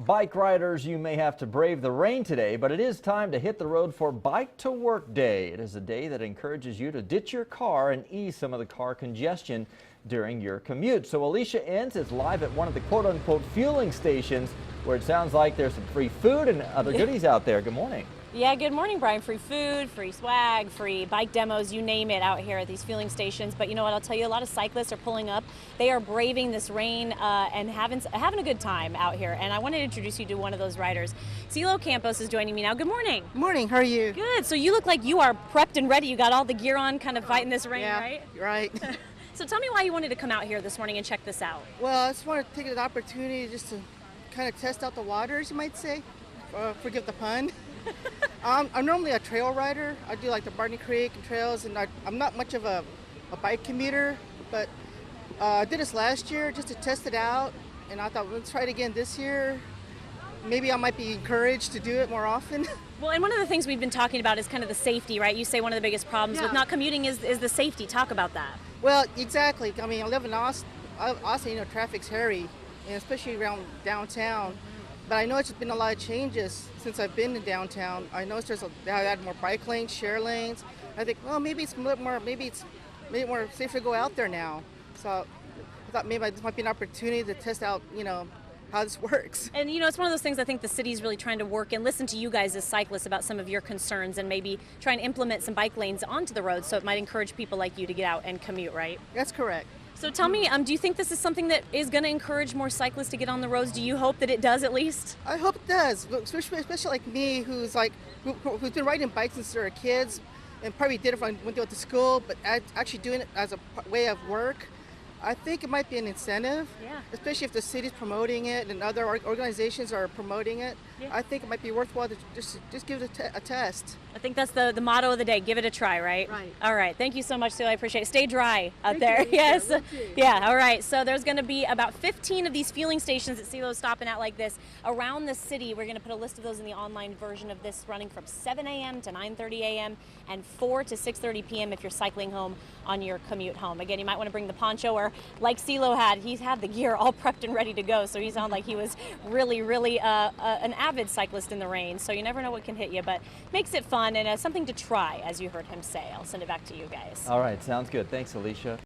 Bike riders, you may have to brave the rain today, but it is time to hit the road for Bike to Work Day. It is a day that encourages you to ditch your car and ease some of the car congestion during your commute. So Alicia Enns is live at one of the quote-unquote fueling stations where it sounds like there's some free food and other goodies out there. Good morning. Yeah, good morning, Brian. Free food, free swag, free bike demos, you name it out here at these fueling stations. But you know what, I'll tell you, a lot of cyclists are pulling up. They are braving this rain and having a good time out here. And I wanted to introduce you to one of those riders. CeeLo Campos is joining me now. Good morning. Morning, how are you? Good. So you look like you are prepped and ready. You got all the gear on, kind of fighting this rain, yeah, right? Right. So tell me why you wanted to come out here this morning and check this out. Well, I just wanted to take an opportunity just to kind of test out the waters, you might say. Forgive the pun. I'm normally a trail rider. I do like the Barney Creek and trails, and I'm not much of a bike commuter, but I did this last year just to test it out, and I thought, let's try it again this year. Maybe I might be encouraged to do it more often. Well, and one of the things we've been talking about is kind of the safety, right? You say one of the biggest problems with not commuting is the safety. Talk about that. Well, exactly. I mean, I live in Austin, traffic's hairy, and especially around downtown. But I know it's been a lot of changes since I've been in downtown. I know they had more bike lanes, share lanes. I think, well, maybe it's more safe to go out there now. So I thought maybe this might be an opportunity to test out, how this works. And it's one of those things I think the city's really trying to work and listen to you guys as cyclists about some of your concerns and maybe try and implement some bike lanes onto the road so it might encourage people like you to get out and commute, right? That's correct. So tell me, do you think this is something that is going to encourage more cyclists to get on the roads? Do you hope that it does at least? I hope it does, especially like me who's been riding bikes since they were kids and probably did it when I went to school, but actually doing it as a way of work. I think it might be an incentive, especially if the city's promoting it and other organizations are promoting it. Yeah. I think it might be worthwhile to just give it a test. I think that's the motto of the day. Give it a try, right? Right. All right. Thank you so much, Sue. I appreciate it. Stay dry out Thank there. you. Yes. Yeah. All right. So there's going to be about 15 of these fueling stations that CeeLo's stopping at like this around the city. We're going to put a list of those in the online version of this, running from 7 a.m. to 9:30 a.m. and 4 to 6:30 p.m. if you're cycling home on your commute home. Again, you might want to bring the poncho, or like CeeLo had, he's had the gear all prepped and ready to go. So he sounded like he was really, really an avid cyclist in the rain. So you never know what can hit you, but makes it fun and something to try, as you heard him say. I'll send it back to you guys. All right, sounds good. Thanks, Alicia.